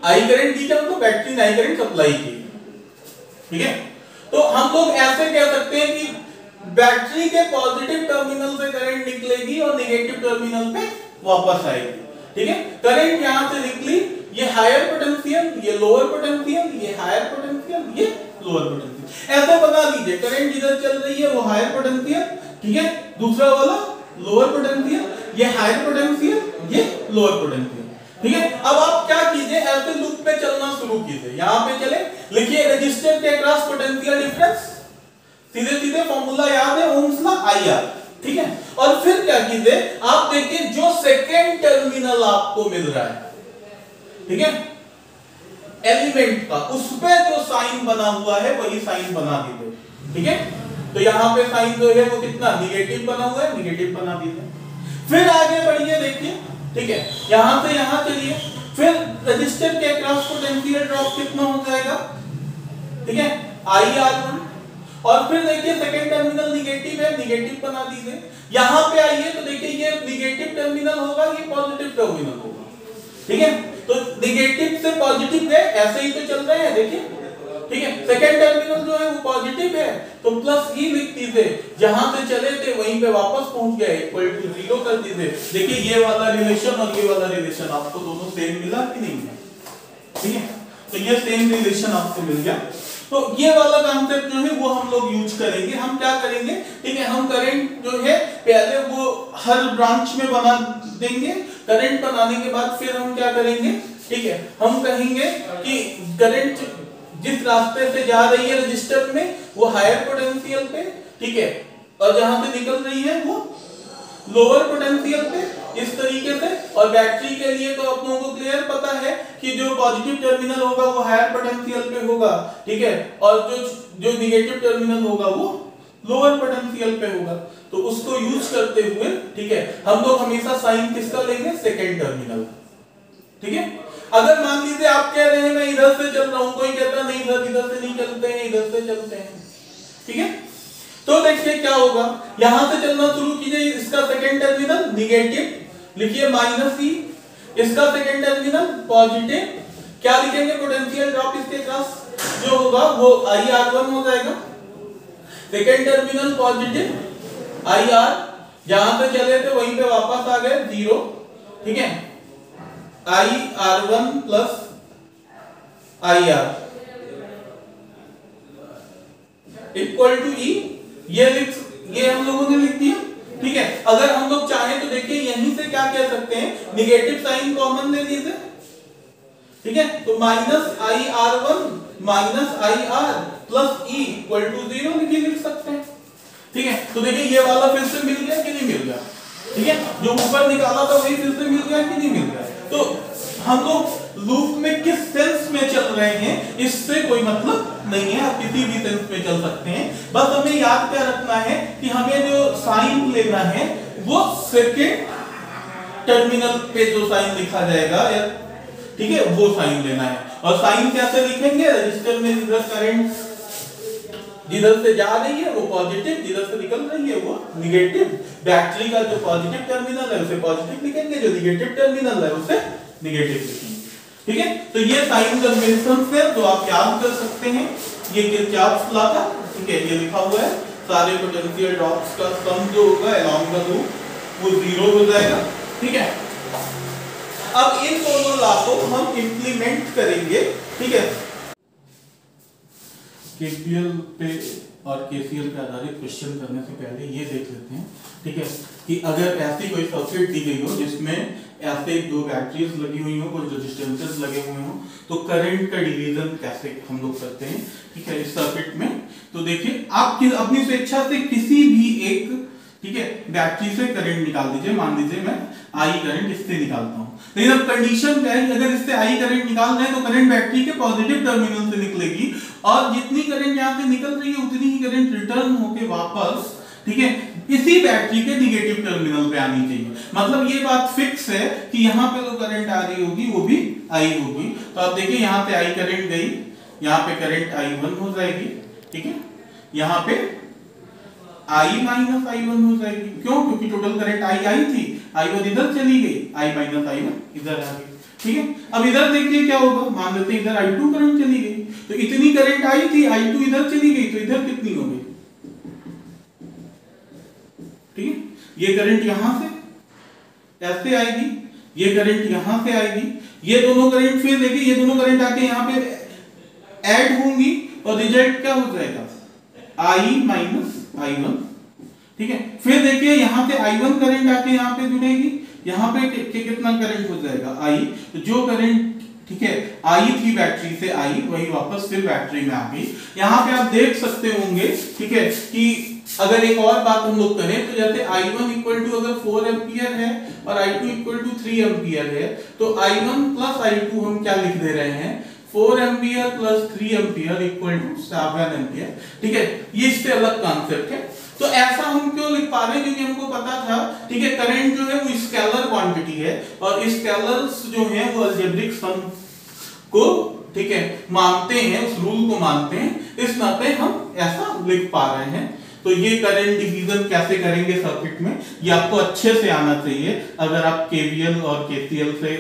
I करंट दी, मतलब बैटरी ने I करंट सप्लाई की, ठीक है। तो हम लोग ऐसे कह सकते हैं कि बैटरी के पॉजिटिव टर्मिनल से करंट निकलेगी और नेगेटिव टर्मिनल पे वापस आएगी, ठीक है। करंट यहां से निकली, ये हायर पोटेंशियल, ये लोअर पोटेंशियल, ये हायर पोटेंशियल, ये लोअर पोटेंशियल, ऐसे बना लीजिए। करंट जिधर चल रही है वो हायर पोटेंशियल, ठीक है, दूसरा वाला लोअर पोटेंशियल, ये हायर पोटेंशियल, ये लोअर पोटेंशियल, ठीक है। अब आप क्या कीजिए, ऐसे लूप पे चलना शुरू कीजिए। यहां पे चले, लिखिए रेजिस्टर के अक्रॉस पोटेंशियल डिफरेंस, सीधे सीधे फॉर्मूला याद है, ओम्स लॉ, IR, ठीक है। और फिर क्या कीजिए, आप देखिए जो सेकेंड टर्मिनल आपको मिल रहा है, ठीक है, एलिमेंट का, उस पे जो साइन बना हुआ है वही साइन बना दीजिए, ठीक है। तो यहां पे साइन जो है वो कितना निगेटिव बना हुआ है, निगेटिव बना दीजिए। फिर आगे बढ़िए, देखिए, ठीक है, यहां से यहां चलिए, फिर रजिस्टर के अक्रॉस पोटेंशियल ड्रॉप कितना हो जाएगा, ठीक है, IR1। और फिर देखिए सेकंड टर्मिनल निगेटिव है, निगेटिव बना दीजिए। यहां पे आइए तो देखिए ये निगेटिव टर्मिनल होगा, ये पॉजिटिव टर्मिनल होगा, ठीक है। तो निगेटिव से पॉजिटिव गए, ऐसे ही तो चल रहे हैं, देखिए, ठीक है। सेकंड टर्मिनल जो है वो पॉजिटिव है, तो +E लिख दीजिए, जहां से चले थे वहीं पे वापस पहुंच गए, इक्वल टू 0 कर दीजिए। देखिए ये वाला रिलेशन और ये वाला रिलेशन आपको दोनों सेम मिला कि नहीं मिला, ठीक है। तो ये सेम रिलेशन आपको मिल गया। तो ये वाला कॉन्सेप्ट जो है वो हम लोग यूज करेंगे। हम क्या करेंगे, ठीक है, हम करंट जो है पहले वो हर ब्रांच में बना देंगे। करंट बनाने के बाद फिर हम क्या करेंगे, ठीक है, हम कहेंगे कि करंट जिस रास्ते से जा रही है रजिस्टर में वो हायर पोटेंशियल पे, ठीक है, और जहां से निकल रही है वो लोअर पोटेंशियल पे, इस तरीके से। और बैटरी के लिए तो आप लोगों को क्लियर पता है कि जो पॉजिटिव टर्मिनल होगा वो हायर पोटेंशियल पे होगा, ठीक है, और जो निगेटिव टर्मिनल होगा वो लोअर पोटेंशियल पे होगा। तो उसको यूज करते हुए, ठीक है, हम लोग हमेशा साइन किसका लेंगे, सेकेंड टर्मिनल, ठीक है। अगर मान लीजिए आप कह रहे हैं मैं इधर से चल रहा हूं, कोई कहता नहीं इधर से नहीं चलते हैं, इधर से चलते हैं, ठीक है। तो देखिए क्या होगा, यहां से चलना शुरू कीजिए, इसका सेकंड टर्मिनल निगेटिव लिखिए -E, इसका सेकंड टर्मिनल पॉजिटिव, क्या लिखेंगे पोटेंशियल ड्रॉप इसके क्रॉस जो होगा वो IR1 हो जाएगा, सेकंड टर्मिनल पॉजिटिव IR, जहां से चले थे वहीं पे वापस आ गए 0, ठीक है, IR1 plus IR equal to E, ये हम लोगों ने लिख दिया, ठीक है। अगर हम लोग चाहें तो देखिए यहीं से क्या कह सकते हैं, निगेटिव साइन कॉमन ले लीजिए, ठीक है, तो -IR1 -IR plus E equal to 0 लिख सकते हैं, ठीक है। तो देखिए ये वाला फिर से मिल गया कि नहीं मिल गया, ठीक है, जो ऊपर निकाला था वही फिर से मिल गया कि नहीं मिल गया। तो हम लोग लूप में किस सेंस में चल रहे हैं इससे कोई मतलब नहीं है, आप किसी भी सेंस में चल सकते हैं, बस हमें याद क्या रखना है कि हमें जो साइन लेना है वो सेकेंड टर्मिनल पे जो साइन लिखा जाएगा, ठीक है, वो साइन लेना है। और साइन कैसे लिखेंगे, रजिस्टर में इधर करंट जिधर से जा रही है वो पॉजिटिव, जिधर से निकल रही है वो निगेटिव, बैटरी का जो पॉजिटिव टर्मिनल है उसे पॉजिटिव लिखेंगे, जो निगेटिव टर्मिनल है उसे निगेटिव लिखेंगे, ठीक है। तो ये साइन कन्वेंशन है जो आप याद कर सकते हैं, ये किरचॉफ्स लॉ था, ठीक है, ये लिखा हुआ है, सारे पोटेंशियल ड्रॉप्स का सम जो होगा अलोंग द लूप वो 0 हो जाएगा, ठीक है। अब इन दोनों लॉ को हम इंप्लीमेंट करेंगे, ठीक है। केपीएल पे और केसीएल पे आधारित क्वेश्चन करने से पहले ये देख लेते हैं, ठीक है, कि अगर ऐसी कोई सर्किट दी गई हो जिसमें ऐसे दो बैटरीज लगी हुई हो, कुछ रेजिस्टेंसेस लगे हुए हो, तो करंट का डिवीजन कैसे हम लोग करते हैं, ठीक है, इस सर्किट में। तो देखिए आप अपनी स्वेच्छा से किसी भी एक, ठीक है, बैटरी से करंट निकाल दीजिए, मान लीजिए मैं आई करंट इससे निकालता हूं, लेकिन अब कंडीशन क्या है, अगर इससे आई करंट निकाल रहे हैं तो करंट बैटरी के पॉजिटिव टर्मिनल से निकलेगी, और जितनी करंट यहां से निकल रही है उतनी ही करंट रिटर्न होके वापस, ठीक है, इसी बैटरी के निगेटिव टर्मिनल पे आनी चाहिए। मतलब ये बात फिक्स है कि यहाँ पे जो करंट आ रही होगी वो भी आई होगी। तो आप देखिए यहाँ पे आई करंट गई, यहाँ पे करंट I1 हो जाएगी, ठीक है, यहाँ पे I माइनस I1 हो जाएगी, क्यों, क्योंकि टोटल करंट आई थी, I1 इधर चली गई, I माइनस I1 इधर आ गई, ठीक है। अब इधर देखिए क्या होगा, मान लेते हैं इधर I2 करंट चली गई, तो इतनी करंट आई थी, I2 इधर चली गई, तो इधर कितनी हो गई, ठीक है, ये करंट यहां से ऐसे आएगी, ये करंट यहां से आएगी, ये दोनों करंट फिर देखिए ये दोनों करंट आके यहां पे ऐड होंगी और रिजल्ट क्या हो जाएगा, I माइनस I1, ठीक है। फिर देखिए यहां पे I1 करंट आके यहां पे जुड़ेगी, यहां पे कितना करंट हो जाएगा I, तो जो करंट, ठीक है, आई थी बैटरी से आई वही वापस फिर बैटरी में आ गई। यहाँ पे आप देख सकते होंगे, ठीक है, कि अगर एक और बात हम लोग करें तो जैसे I1 इक्वल टू अगर 4 एम्पियर है और I2 इक्वल टू 3 एम्पियर है, तो I1 प्लस I2 हम क्या लिख दे रहे हैं, 4 ampere plus 3 ampere equal to 7 ampere, ठीक है, ये इससे अलग कॉन्सेप्ट है। तो ऐसा हम क्यों लिख पा रहे हैं, क्योंकि हमको पता था, ठीक है, करंट जो है वो स्केलर क्वांटिटी है और स्केलर्स जो है वो अलजेब्रिक सम को, ठीक है, मानते हैं, उस रूल को मानते हैं, इस नाते हम ऐसा लिख पा रहे हैं। तो ये करंट डिवीजन कैसे करेंगे सर्किट में, ये आपको अच्छे से आना चाहिए अगर आप केवीएल और केसीएल से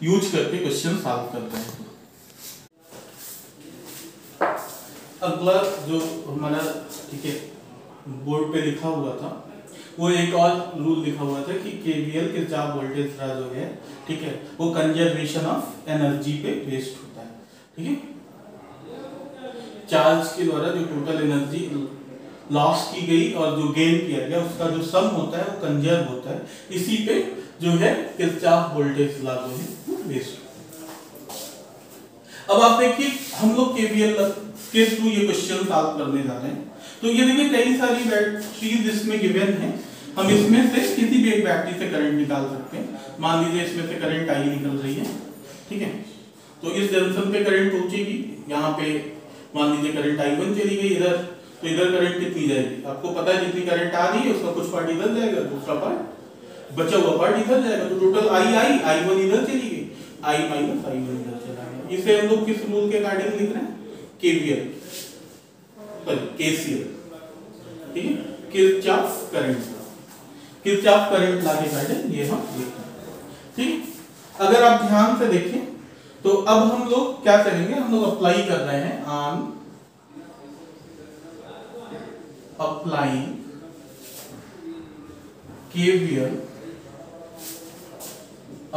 यूज करके क्वेश्चन सॉल्व करते हैं। अगला जो हमारा, ठीक है, बोर्ड पे लिखा हुआ था वो एक और रूल लिखा हुआ था कि केवीएल किरचॉफ वोल्टेज लॉ जो है, ठीक है, वो कंजर्वेशन ऑफ एनर्जी पे बेस्ड होता है, ठीक है, चार्ज के द्वारा जो टोटल एनर्जी लॉस की गई और जो गेन किया गया उसका जो सम होता है वो कंजर्व होता है, इसी पे जो है किरचॉफ वोल्टेज लॉ जो है वो बेस्ड होता है। अब आप देखिए हम लोग केवीएल के थ्रू ये क्वेश्चन सॉल्व करने जा रहे हैं। तो ये देखिए कई सारी बैटरीज इसमें गिवन है, हम इसमें से किसी भी एक बैटरी से करंट निकाल सकते हैं। मान लीजिए इसमें से करंट आई निकल रही है, ठीक है, तो इस जंक्शन पे करंट पहुंचेगी, यहाँ पे मान लीजिए करंट I1 चली गई इधर, तो इधर करंट कितनी जाएगी, आपको पता है जितनी करंट आ रही है उसका कुछ पार्ट इधर जाएगा, दूसरा पार्ट बचा हुआ पार्ट इधर जाएगा, तो टोटल I1 इधर चली गई, I माइनस I1 इधर चला गया। इसे हम लोग किस रूल के अकॉर्डिंग लिख रहे हैं, केवीएल, केसीएल, ठीक है, Kirchhoff current law, Kirchhoff current law के अकॉर्डिंग ये हम लिखते हैं। ठीक, अगर आप ध्यान से देखें तो अब हम लोग क्या करेंगे, हम लोग अप्लाई कर रहे हैं on applying KVL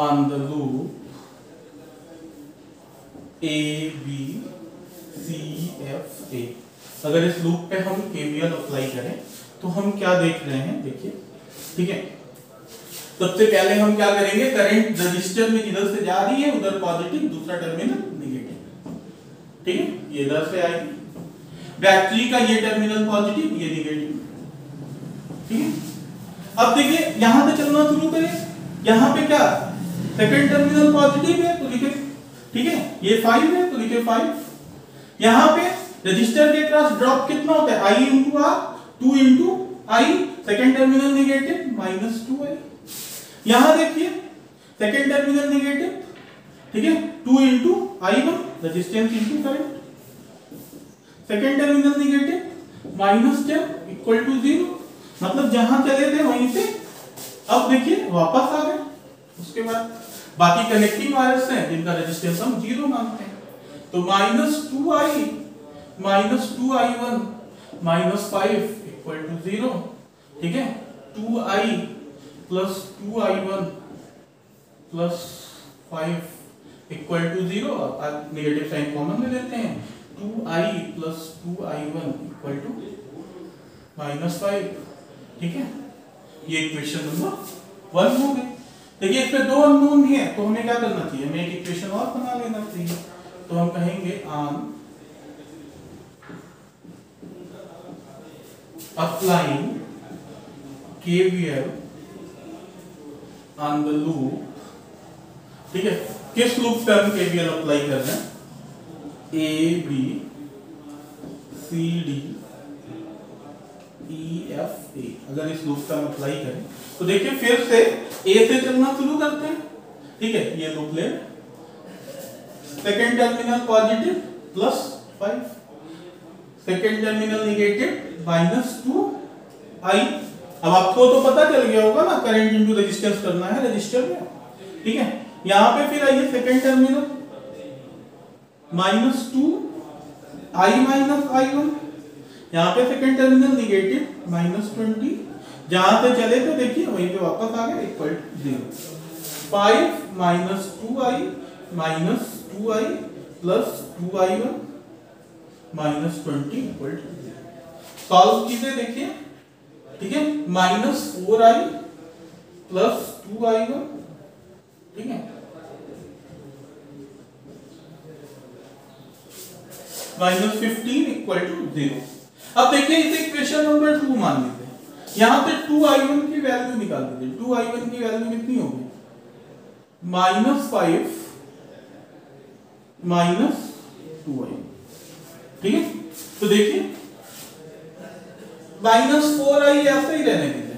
on the loop A B C F A। अगर इस लूप पे हम KVL अप्लाई करें तो हम क्या देख रहे हैं, देखिए, ठीक है। सबसे पहले हम क्या करेंगे, करंट रजिस्टर में इधर से जा रही है, उधर पॉजिटिव, दूसरा टर्मिनल नेगेटिव, ठीक है, ये इधर से आएगी। बैटरी का ये टर्मिनल पॉजिटिव, ये नेगेटिव, ठीक है। अब देखिए यहां पे चलना शुरू करें, यहां पे क्या सेकंड टर्मिनल पॉजिटिव है तो लिखे, ठीक है, ये 5 है तो लिखे 5। यहां पे रजिस्टर के क्रॉस ड्रॉप कितना होता है, I into R, 2 into I, second terminal negative, -2I। यहां देखिए सेकंड टर्मिनल नेगेटिव, ठीक है, 2 into I1, resistance into current, second terminal negative, -10 equal to 0, मतलब जहां चले थे वहीं से अब देखिए वापस आ गए। उसके बाद बाकी कनेक्टिंग वायर्स हैं जिनका रेजिस्टेंस हम 0 मानते हैं, तो -2I -2I1 -5 इक्वल टू 0, ठीक है, 2I plus 2I1 plus 5 equal to 0, अब नेगेटिव साइन कॉमन में लेते हैं, 2I plus 2I1 equal to -5, ठीक है, ये इक्वेशन नंबर 1 हो गई। देखिए इसमें 2 अननोन है तो हमें क्या करना चाहिए, हमें एक इक्वेशन और बना लेना चाहिए, तो हम कहेंगे on applying KVL on the loop, ठीक है, किस लूप पे हम KVL अप्लाई कर रहे हैं, A B C D E F A। अगर इस लूप का हम अप्लाई करें तो देखिए फिर से A से चलना शुरू करते हैं, ठीक है, ये लूप ले, second terminal positive +5, second terminal negative -2I। अब आपको तो पता चल गया होगा ना, करंट इनटू रेजिस्टेंस करना है रजिस्टर में, ठीक है। यहां पे फिर आइए सेकेंड टर्मिनल -2I -I1, यहाँ पे सेकंड टर्मिनल नेगेटिव -20, जहां से चले तो देखिए वहीं पे वापस आ गए equal to 0, 5 -2I -2I plus 2I1 -20 equal to 0। Solve कीजिए, देखिए, ठीक है, -4I प्लस 2I1, ठीक है, -15 इक्वल टू 0। अब देखिए इसे इक्वेशन नंबर 2 मान लीजिए, यहां पे 2I1 की वैल्यू निकाल दीजिए, 2I1 की वैल्यू कितनी होगी, -5 -2I, ठीक है। तो देखिए -4I ऐसे ही रहने दीजिए,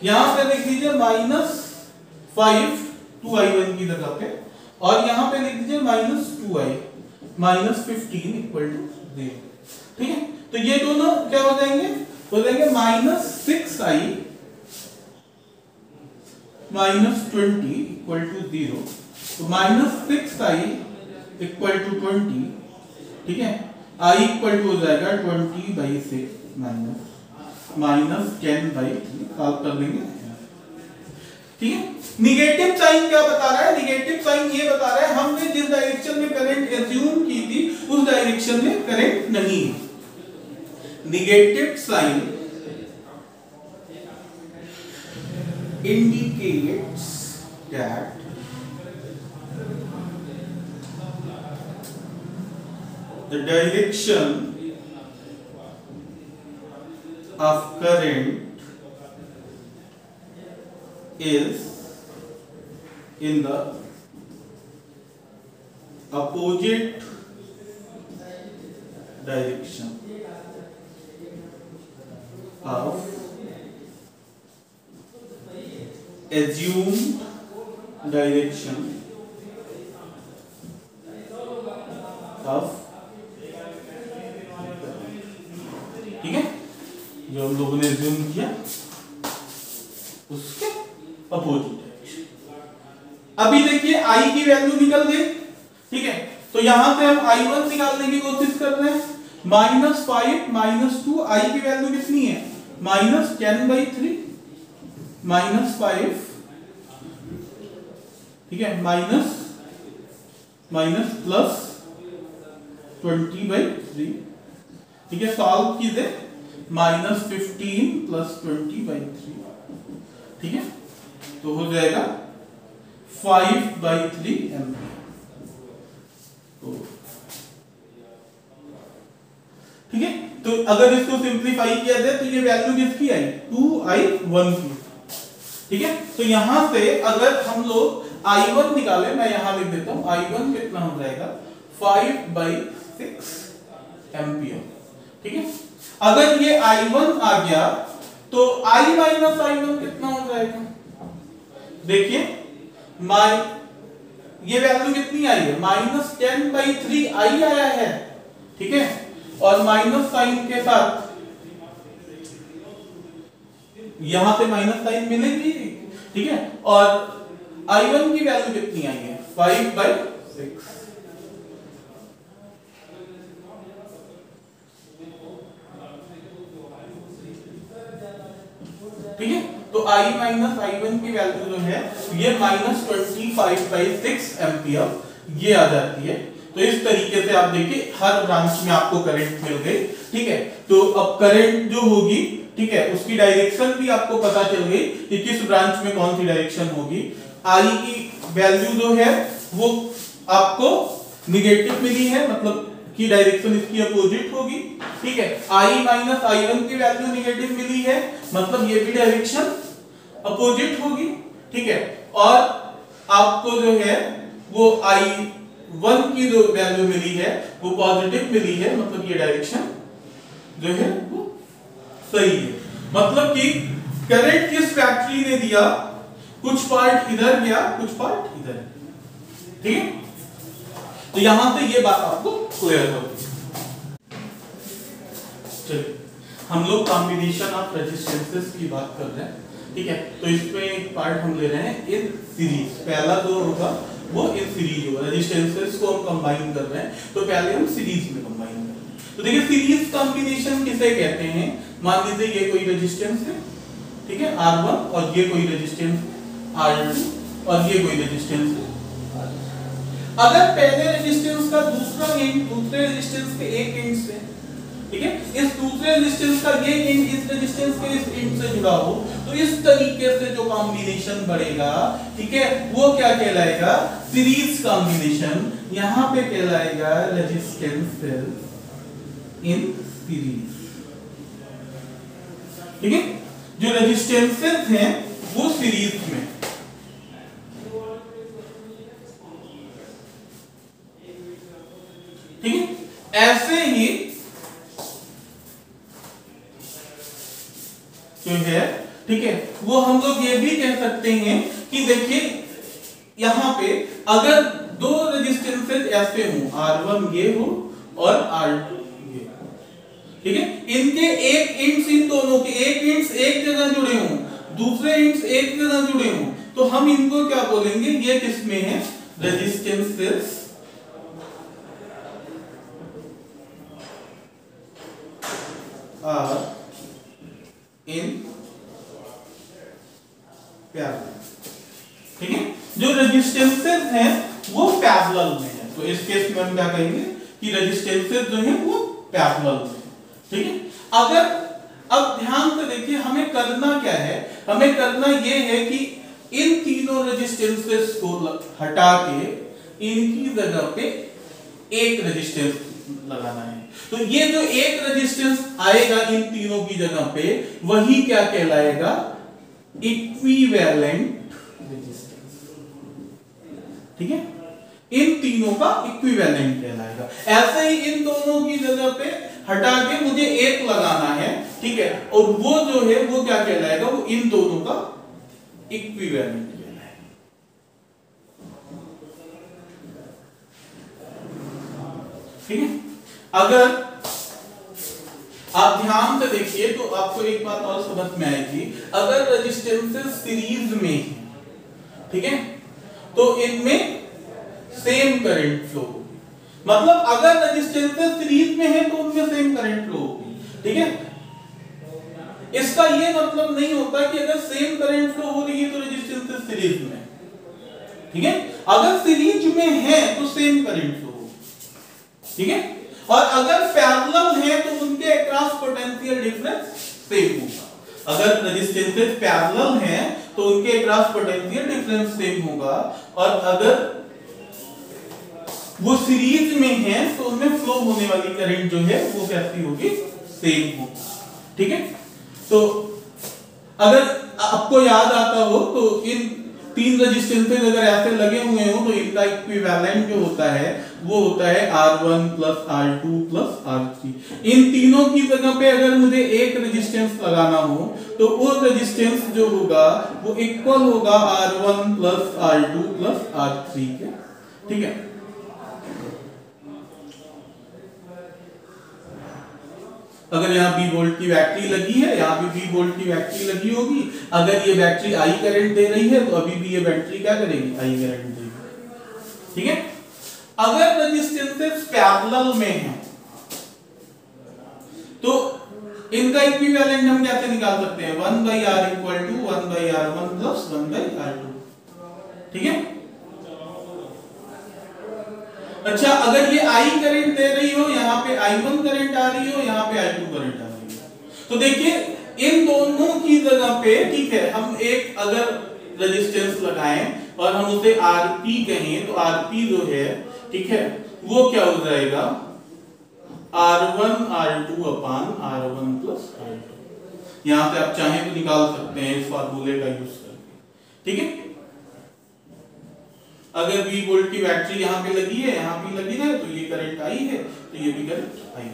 यहां पे लिख दीजिए -5 2I1 की जगह पे, और यहां पे लिख दीजिए -2I -15 इक्वल टू 0, ठीक है। तो ये दोनों क्या हो जाएंगे, हो जाएंगे -6I -20 इक्वल टू 0, तो -6I इक्वल टू 20, ठीक है, I इक्वल टू हो जाएगा 20/6 -10/3, सॉल्व कर लेंगे, ठीक है। निगेटिव साइन क्या बता रहा है, निगेटिव साइन ये बता रहा है हमने जिस डायरेक्शन में करंट एज्यूम की थी उस डायरेक्शन में करंट नहीं है। Negative sign indicates that the direction of current is in the opposite direction of assumed direction of, ठीक है, जो हम लोगों ने assume किया उसके अपोजिट डायरेक्शन। अभी देखिए I की वैल्यू निकल गई, ठीक है, तो यहां से हम I1 निकालने की कोशिश कर रहे हैं। -5 -2 I की वैल्यू कितनी है, -10/3 -5, ठीक है, माइनस प्लस 20/3, ठीक है, सॉल्व कीजिए, -15 + 20/3, ठीक है, तो हो जाएगा 5/3 एम्पियर। ठीक है, तो अगर इसको सिंप्लीफाई किया जाए तो ये वैल्यू किसकी आई, 2I1 की, ठीक है। तो यहां से अगर हम लोग I1 निकाले, मैं यहां लिख देता हूं, I1 कितना हो जाएगा 5/6 एम्पियर, ठीक है। अगर ये I1 आ गया तो I - I1 कितना हो जाएगा, देखिए ये वैल्यू कितनी आई है, -10/3 I आया है, ठीक है, और माइनस साइन के साथ यहां से माइनस साइन मिलेगी, ठीक है, और I1 की वैल्यू कितनी आई है, 5/6, ठीक है। तो I - I1 की वैल्यू जो है ये -25/6 एम्पियर ये आ जाती है। तो इस तरीके से आप देखिए हर ब्रांच में आपको करंट मिल गई, ठीक है। तो अब करंट जो होगी, ठीक है, उसकी डायरेक्शन भी आपको पता चल गई कि किस ब्रांच में कौन सी डायरेक्शन होगी। I की वैल्यू जो है वो आपको निगेटिव मिली है, मतलब की डायरेक्शन इसकी अपोजिट होगी, ठीक है। I - I1 की वैल्यू निगेटिव मिली है, मतलब ये भी डायरेक्शन अपोजिट होगी, ठीक है। और आपको जो है वो I1 की जो वैल्यू मिली है वो पॉजिटिव मिली है, मतलब ये डायरेक्शन जो है वो सही है। मतलब कि करंट किस फैक्टरी ने दिया, कुछ पार्ट इधर गया कुछ पार्ट इधर, ठीक है। तो यहां से ये बात आपको क्लियर होगी। चलिए हम लोग कॉम्बिनेशन ऑफ रेजिस्टेंसेस की बात कर रहे हैं, ठीक है। तो इसमें एक पार्ट हम ले रहे हैं इन सीरीज, पहला जो होगा वो इन सीरीज होगा, रेजिस्टेंसेस को हम कंबाइन कर रहे हैं, तो पहले हम सीरीज में कंबाइन कर रहे हैं। तो देखिए सीरीज कॉम्बिनेशन किसे कहते हैं, मान लीजिए ये कोई रेजिस्टेंस है, ठीक है, R1, और ये कोई रेजिस्टेंस R2, और ये कोई रेजिस्टेंस है। अगर पहले रेजिस्टेंस का दूसरा एंड दूसरे रेजिस्टेंस के एक एंड से, ठीक है, इस दूसरे रेजिस्टेंस का ये एंड इस रेजिस्टेंस के इस एंड से जुड़ा हो, तो इस तरीके से जो कॉम्बिनेशन बढ़ेगा, ठीक है, वो क्या कहलाएगा, सीरीज कॉम्बिनेशन। यहां पे कहलाएगा रेजिस्टेंसेस इन सीरीज, ठीक है। जो रेजिस्टेंसेस हैं वो सीरीज में, ठीक है। ऐसे ही जो है, ठीक है, वो हम लोग ये भी कह सकते हैं कि देखिए यहां पे अगर दो रेजिस्टेंसेस ऐसे हो, R1 ये हो और R2 ये, ठीक है, इनके एक एंड्स, इन दोनों के एक एंड्स एक जगह जुड़े हों, दूसरे एंड्स एक जगह जुड़े हों, तो हम इनको क्या बोलेंगे, ये किसमें है, रेजिस्टेंसेस आर इन पैरेलल, ठीक है। जो रेजिस्टेंसेस हैं वो पैरेलल में है, तो इस केस में हम क्या कहेंगे कि रेजिस्टेंसेस जो हैं वो पैरेलल में, ठीक है। अगर अब ध्यान से देखिए हमें करना क्या है, हमें करना ये है कि इन तीनों रेजिस्टेंसेस को हटा के इनकी जगह पे एक रेजिस्टेंस लगाना है। तो ये जो एक रेजिस्टेंस आएगा इन तीनों की जगह पे, वही क्या कहलाएगा, इक्विवेलेंट रेजिस्टेंस, ठीक है। इन तीनों का इक्विवेलेंट कहलाएगा। ऐसे ही इन दोनों की जगह पे हटा के मुझे एक लगाना है, ठीक है, और वो जो है वो क्या कहलाएगा, वो इन दोनों का इक्विवेलेंट कहलाएगा, ठीक है। अगर आप ध्यान से देखिए तो आपको एक बात और समझ में आएगी, अगर रेजिस्टेंसेस सीरीज में है, ठीक है, तो इनमें सेम करंट फ्लो होगी। मतलब अगर रेजिस्टेंसेस सीरीज में है तो उनमें सेम करंट फ्लो होगी, ठीक है। इसका ये मतलब नहीं होता कि अगर सेम करंट फ्लो हो रही है तो रेजिस्टेंसेस सीरीज में, ठीक है। अगर सीरीज में है तो सेम करंट फ्लो होगी, ठीक है। और अगर पैरेलल है तो उनके अक्रॉस पोटेंशियल डिफरेंस सेम होगा। अगर रेजिस्टेंसेस पैरेलल हैं तो उनके अक्रॉस पोटेंशियल डिफरेंस सेम होगा, और अगर वो सीरीज में है तो उनमें फ्लो होने वाली करंट जो है वो कैसी होगी, सेम होगी, ठीक है। तो अगर आपको याद आता हो तो इन तीन रेजिस्टेंसेस अगर ऐसे लगे हुए हो तो इनका इक्विवेलेंट जो होता है वो होता है R1 plus R2 plus R3। इन तीनों की जगह पे अगर मुझे एक रेजिस्टेंस लगाना हो तो वो रेजिस्टेंस जो होगा वो इक्वल होगा R1 plus R2 plus R3 के, ठीक है। अगर यहाँ B वोल्ट की बैटरी लगी है, यहाँ भी B वोल्ट की बैटरी लगी होगी, अगर ये बैटरी I करंट दे रही है तो अभी भी ये बैटरी क्या करेगी, I करंट देगी, ठीक है। अगर रेजिस्टेंसेस पैरेलल में हैं तो इनका इक्विवेलेंट हम कैसे निकाल सकते हैं, 1/R equal to 1/R1 plus 1/R2, ठीक है। अच्छा, अगर ये I करंट दे रही हो, यहाँ पे I1 करंट आ रही हो, यहाँ पे I2 करंट आ रही हो, तो देखिए इन दोनों की जगह पे, ठीक है, हम एक अगर रेजिस्टेंस लगाएं और हम उसे Rp कहें तो Rp जो है, ठीक है, वो क्या हो जाएगा, R1 R2 अपान R1 प्लस R2। यहाँ से आप चाहें तो निकाल सकते हैं इस फार्मूले का यूज करके, ठीक है। अगर V वोल्ट की बैटरी यहाँ पे लगी है, यहाँ भी लगी है, तो ये करंट I है, तो ये भी करंट I।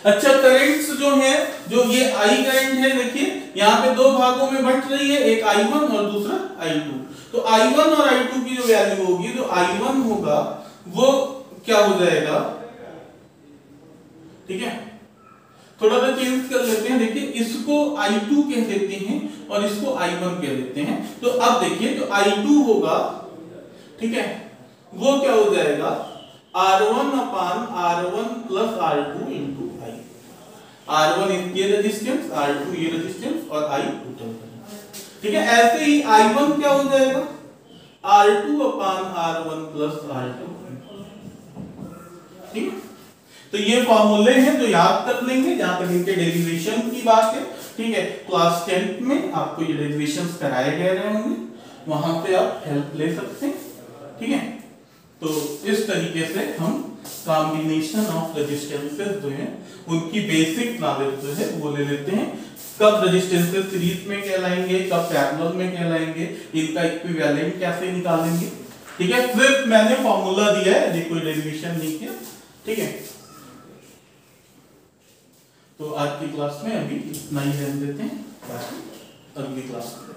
अच्छा, करंट्स जो है, जो ये I करंट है, देखिए यहाँ पे दो भागों में बंट रही है, एक I1 और दूसरा I2। तो I1 और I2 की जो वैल्यू होगी, तो I1 होगा वो क्या हो जाएगा, ठीक है। थोड़ा सा चेंज कर लेते हैं, देखिए इसको I2 कह देते हैं और इसको I1 कह देते हैं। तो अब देखिए जो I2 होगा, ठीक है, वो क्या हो जाएगा, R1 upon R1 plus R2 into I। R1 ये रेजिस्टेंस, R2 ये रेजिस्टेंस और I टोटल, ठीक है। ऐसे ही I1 क्या हो जाएगा, R2 अपान R1 प्लस R2, ठीक है। तो ये फॉर्मूले हैं जो याद कर लेंगे, जहां तक इनके डेरिवेशन की बात है, ठीक है। क्लास 10 में आपको ये डेरिवेशंस कराए गए होंगे, वहां पे आप हेल्प ले सकते हैं, ठीक है। तो इस तरीके से हम कॉम्बिनेशन ऑफ रेजिस्टेंसेस जो हैं उनकी बेसिक नॉलेज जो है वो ले लेते हैं। कब रेजिस्टेंसेस सीरीज में कहलाएंगे, कब पैरेलल में कहलाएंगे, इनका इक्विवेलेंट कैसे निकालेंगे, ठीक है। सिर्फ मैंने फॉर्मूला दिया है, कोई डेरिवेशन नहीं किया, ठीक है। तो आज की क्लास में अभी इतना ही रहने देते हैं, बाकी अगली क्लास में